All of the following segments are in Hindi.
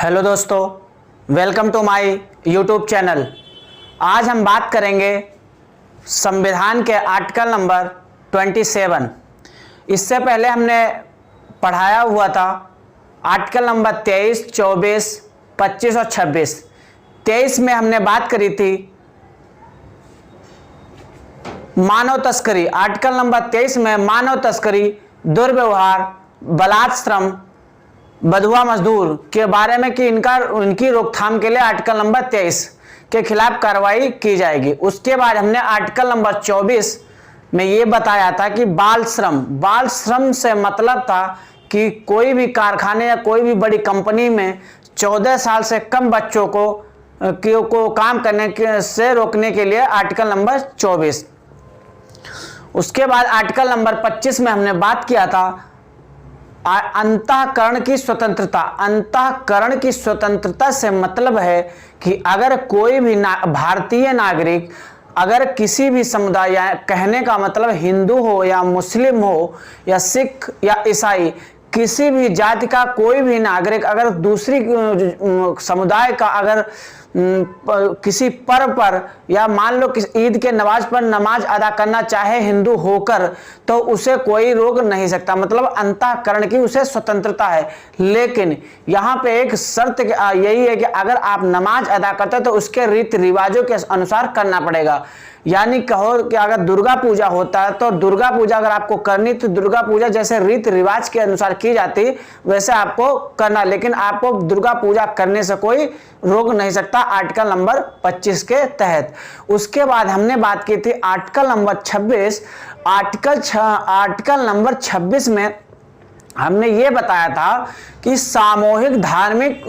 हेलो दोस्तों, welcome to my YouTube channel. आज हम बात करेंगे संविधान के आर्टिकल नंबर 27। इससे पहले हमने पढ़ाया हुआ था आर्टिकल नंबर 23, 24, 25 और 26। 23 में हमने बात करी थी मानव तस्करी। आर्टिकल नंबर 23 में मानव तस्करी, दुर्व्यवहार, बलात्श्रम, बधुआ मजदूर के बारे में कि इनकी रोकथाम के लिए आर्टिकल नंबर 23 के खिलाफ कार्रवाई की जाएगी। उसके बाद हमने आर्टिकल नंबर 24 में ये बताया था कि बाल श्रम से मतलब था कि कोई भी कारखाने या कोई भी बड़ी कंपनी में 14 साल से कम बच्चों को काम करने से रोकने के लिए आर्टिकल नंबर 24। उसके बाद आर्टिकल नंबर 25 में हमने बात किया था अंतःकरण की स्वतंत्रता। अंतःकरण की स्वतंत्रता से मतलब है कि अगर कोई भी भारतीय नागरिक अगर किसी भी समुदाय, कहने का मतलब हिंदू हो या मुस्लिम हो या सिख या ईसाई, किसी भी जाति का कोई भी नागरिक अगर दूसरी समुदाय का अगर किसी पर्व पर या मान लो कि ईद के नमाज पर नमाज अदा करना चाहे हिंदू होकर, तो उसे कोई रोक नहीं सकता। मतलब अंतःकरण की उसे स्वतंत्रता है। लेकिन यहाँ पे एक शर्त यही है कि अगर आप नमाज अदा करते हैं तो उसके रीति रिवाजों के अनुसार करना पड़ेगा। यानी कहो कि अगर दुर्गा पूजा होता है तो दुर्गा पूजा अगर आपको करनी तो दुर्गा पूजा जैसे रीति रिवाज के अनुसार की जाती वैसे आपको करना, लेकिन आपको दुर्गा पूजा करने से कोई रोक नहीं सकता आर्टिकल नंबर 25 के तहत। उसके बाद हमने बात की थी आर्टिकल नंबर 26। आर्टिकल नंबर 26 में हमने ये बताया था कि सामूहिक धार्मिक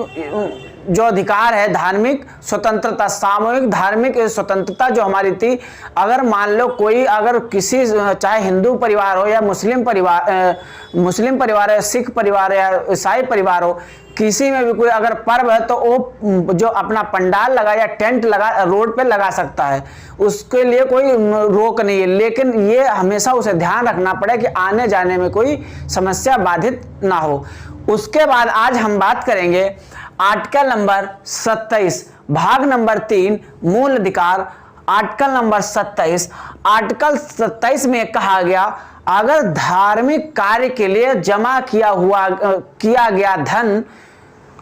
जो अधिकार है, धार्मिक स्वतंत्रता, सामूहिक धार्मिक स्वतंत्रता जो हमारी थी, अगर मान लो कोई अगर किसी चाहे हिंदू परिवार हो या मुस्लिम परिवार है, सिख परिवार है या ईसाई परिवार हो, किसी में भी कोई अगर पर्व है तो वो जो अपना पंडाल लगा या टेंट लगा रोड पे लगा सकता है, उसके लिए कोई रोक नहीं है। लेकिन ये हमेशा उसे ध्यान रखना पड़े कि आने जाने में कोई समस्या बाधित ना हो। उसके बाद आज हम बात करेंगे आर्टिकल नंबर 27 भाग नंबर 3 मूल अधिकार। आर्टिकल नंबर 27, आर्टिकल 27 में कहा गया अगर धार्मिक कार्य के लिए जमा किया गया धन,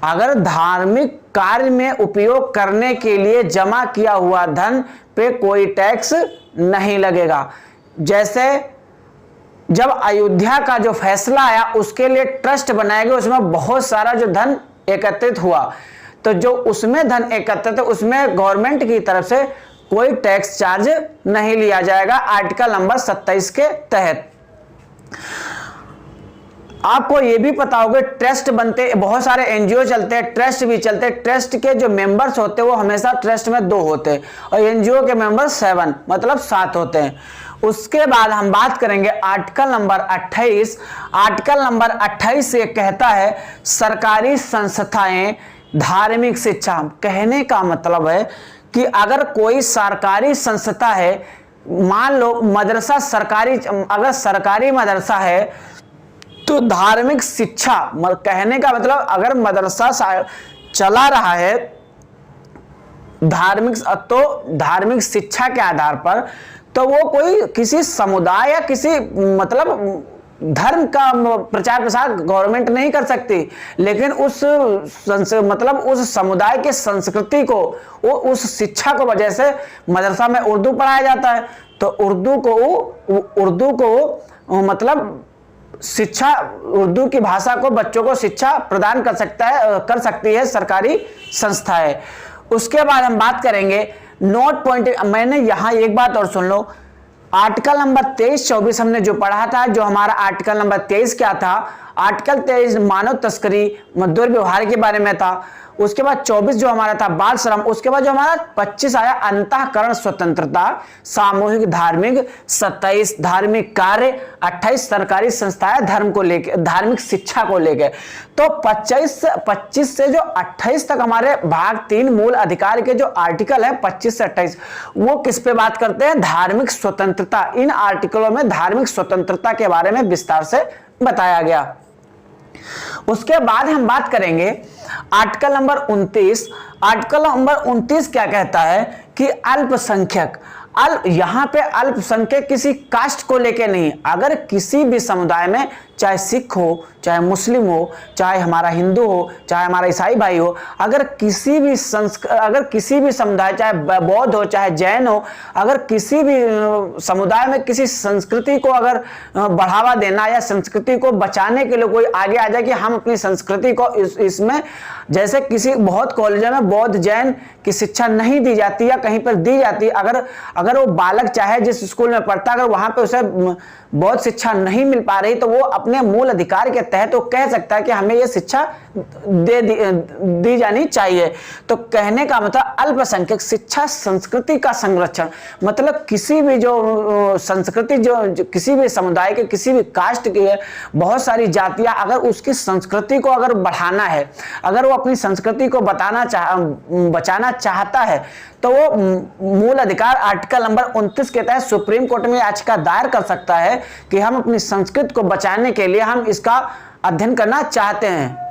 अगर धार्मिक कार्य में उपयोग करने के लिए जमा किया हुआ धन पे कोई टैक्स नहीं लगेगा। जैसे जब अयोध्या का जो फैसला आया उसके लिए ट्रस्ट बनाया गया, उसमें बहुत सारा जो धन एकत्रित हुआ, तो जो उसमें धन एकत्रित है उसमें गवर्नमेंट की तरफ से कोई टैक्स चार्ज नहीं लिया जाएगा आर्टिकल नंबर 27 के तहत। आपको यह भी पता होगा ट्रस्ट बनते बहुत सारे एनजीओ चलते हैं, ट्रस्ट भी चलते हैं। ट्रस्ट के जो मेंबर्स होते हैं वो हमेशा ट्रस्ट में 2 होते हैं और एनजीओ के मेंबर्स 7 मतलब 7 होते हैं। उसके बाद हम बात करेंगे आर्टिकल नंबर 28। आर्टिकल नंबर 28 ये कहता है सरकारी संस्थाएं धार्मिक शिक्षा। कहने का मतलब है कि अगर कोई सरकारी संस्था है, मान लो मदरसा सरकारी, अगर सरकारी मदरसा है तो धार्मिक शिक्षा, कहने का मतलब अगर मदरसा चला रहा है धार्मिक शिक्षा के आधार पर, तो वो कोई किसी समुदाय या किसी मतलब धर्म का प्रचार प्रसार गवर्नमेंट नहीं कर सकती, लेकिन उस समुदाय के संस्कृति को, वो उस शिक्षा को, वजह से मदरसा में उर्दू पढ़ाया जाता है तो उर्दू को मतलब शिक्षा, उर्दू की भाषा को बच्चों को शिक्षा प्रदान कर सकती है सरकारी संस्थाएं। उसके बाद हम बात करेंगे नोट पॉइंट। मैंने यहां एक बात और सुन लो, आर्टिकल नंबर 23, 24 हमने जो पढ़ा था, जो हमारा आर्टिकल नंबर 23 क्या था, आर्टिकल 23 मानव तस्करी दुर्व्यवहार के बारे में था। उसके बाद 24 जो हमारा था बाल श्रम। उसके बाद जो हमारा 25 आया अंतःकरण स्वतंत्रता, सामूहिक धार्मिक, 27 धार्मिक कार्य, 28 सरकारी संस्थाएं धर्म को लेके, धार्मिक शिक्षा को लेके। तो 25 से जो 28 तक हमारे भाग 3 मूल अधिकार के जो आर्टिकल है 25 से 28, वो किस पे बात करते हैं? धार्मिक स्वतंत्रता। इन आर्टिकलों में धार्मिक स्वतंत्रता के बारे में विस्तार से बताया गया। उसके बाद हम बात करेंगे आर्टिकल नंबर 29, आर्टिकल नंबर 29 क्या कहता है कि अल्पसंख्यक, यहां पे अल्पसंख्यक किसी कास्ट को लेके नहीं, अगर किसी भी समुदाय में, चाहे सिख हो, चाहे मुस्लिम हो, चाहे हमारा हिंदू हो, चाहे हमारा ईसाई भाई हो, अगर किसी भी समुदाय, चाहे बौद्ध हो, चाहे जैन हो, अगर किसी भी समुदाय में किसी संस्कृति को अगर बढ़ावा देना या संस्कृति को बचाने के लिए कोई आगे आ जाए कि हम अपनी संस्कृति को इसमें, जैसे किसी बहुत कॉलेजों में बौद्ध जैन की शिक्षा नहीं दी जाती या कहीं पर दी जाती, अगर वो बालक चाहे जिस स्कूल में पढ़ता, अगर वहां पे उसे बौद्ध शिक्षा नहीं मिल पा रही, तो वो अपने मूल अधिकार के तहत वो कह सकता है कि हमें ये शिक्षा दी जानी चाहिए। तो कहने का मतलब अल्पसंख्यक शिक्षा संस्कृति का संरक्षण, मतलब किसी भी जो संस्कृति जो किसी भी समुदाय के, किसी भी कास्ट की है, बहुत सारी जातियां, अगर उसकी संस्कृति को अगर बढ़ाना है, अगर वो अपनी संस्कृति को बचाना चाहता है, तो वो मूल अधिकार आर्टिकल नंबर 29 के तहत सुप्रीम कोर्ट में याचिका दायर कर सकता है कि हम अपनी संस्कृति को बचाने के लिए हम इसका अध्ययन करना चाहते हैं।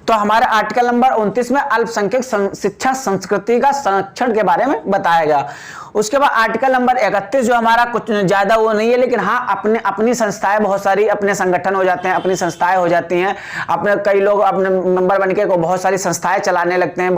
तो हमारे आर्टिकल नंबर 29 में अल्पसंख्यक शिक्षा संस्कृति का संरक्षण के बारे में बताया गया। उसके बाद आर्टिकल नंबर 31 जो हमारा कुछ ज्यादा वो नहीं है, लेकिन हाँ अपनी संस्थाएं, बहुत सारी अपने संगठन हो जाते हैं, अपनी संस्थाएं हो जाती हैं, अपने कई लोग अपने मेंबर बनके को बहुत सारी संस्थाएं चलाने लगते हैं,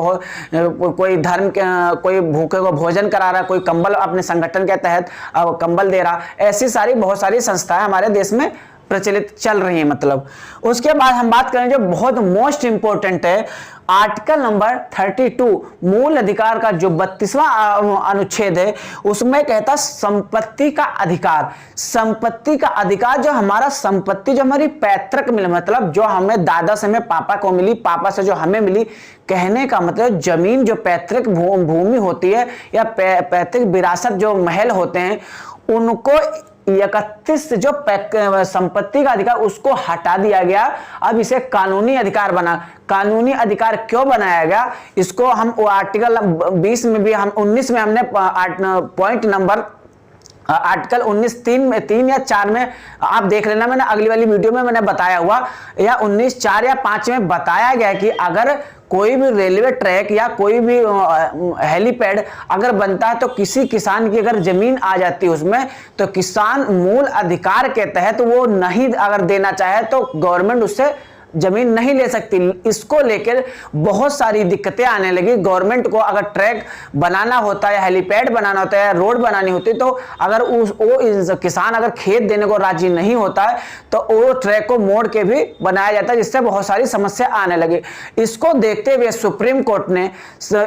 कोई धर्म के, कोई भूखे को भोजन करा रहा, कोई कंबल अपने संगठन के तहत कंबल दे रहा, ऐसी सारी बहुत सारी संस्थाएं हमारे देश में प्रचलित चल रही है। मतलब उसके बाद हम बात करें जो बहुत मोस्ट इंपॉर्टेंट है, आर्टिकल नंबर 32 मूल अधिकार का जो 32वां अनुच्छेद है, उसमें कहता संपत्ति का अधिकार। संपत्ति का अधिकार, जो हमारा संपत्ति जो हमारी पैतृक मिली, मतलब जो हमें दादा से हमें पापा को मिली, पापा से जो हमें मिली, कहने का मतलब जमीन जो पैतृक भूमि होती है या पैतृक विरासत जो महल होते हैं, उनको 31 जो संपत्ति का अधिकार उसको हटा दिया गया। अब इसे कानूनी अधिकार बना। कानूनी अधिकार क्यों बनाया गया, इसको हम आर्टिकल 20 में भी, हम 19 में हमने पॉइंट नंबर आर्टिकल 19 3 या 4 में आप देख लेना, मैंने अगली वाली वीडियो में मैंने बताया हुआ, या 19 4 या 5 में बताया गया कि अगर कोई भी रेलवे ट्रैक या कोई भी हेलीपैड अगर बनता है, तो किसी किसान की अगर जमीन आ जाती है उसमें, तो किसान मूल अधिकार के तहत वो नहीं अगर देना चाहे तो गवर्नमेंट उससे जमीन नहीं ले सकती। इसको लेकर बहुत सारी दिक्कतें आने लगी। गवर्नमेंट को अगर ट्रैक बनाना होता है, हेलीपैड बनाना होता है या रोड बनानी होती, तो अगर वो किसान अगर खेत देने को राजी नहीं होता है, तो वो ट्रैक को मोड़ के भी बनाया जाता है, जिससे बहुत सारी समस्या आने लगी। इसको देखते हुए सुप्रीम कोर्ट ने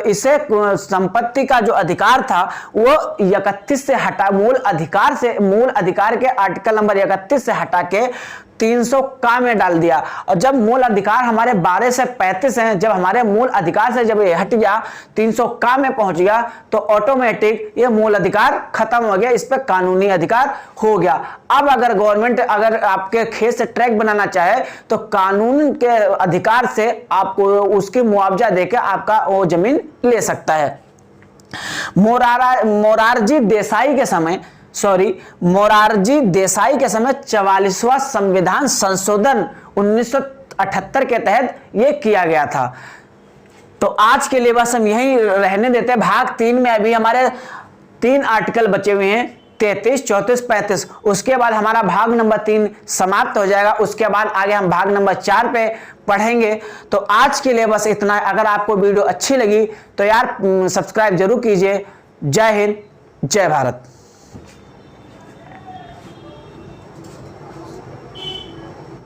इसे संपत्ति का जो अधिकार था वो 31 से हटा, मूल अधिकार के आर्टिकल नंबर 31 से हटा के 300 का में डाल दिया। और जब मूल अधिकार हमारे 12 से 35 हैं, जब हमारे मूल अधिकार से जब ये हट गया, 300 का में पहुंच गया, तो ऑटोमेटिक ये मूल अधिकार खत्म हो गया, इस पे कानूनी अधिकार हो गया। अब अगर गवर्नमेंट अगर आपके खेत से ट्रैक बनाना चाहे, तो कानून के अधिकार से आपको उसकी मुआवजा देकर आपका वो जमीन ले सकता है। मोरारजी देसाई के समय 44वां संविधान संशोधन 1978 के तहत यह किया गया था। तो आज के लिए बस हम यहीं रहने देते हैं। भाग 3 में अभी हमारे 3 आर्टिकल बचे हुए हैं, 33, 34, 35। उसके बाद हमारा भाग नंबर 3 समाप्त हो जाएगा। उसके बाद आगे हम भाग नंबर 4 पे पढ़ेंगे। तो आज के लिए बस इतना। अगर आपको वीडियो अच्छी लगी तो यार सब्सक्राइब जरूर कीजिए। जय हिंद, जय भारत।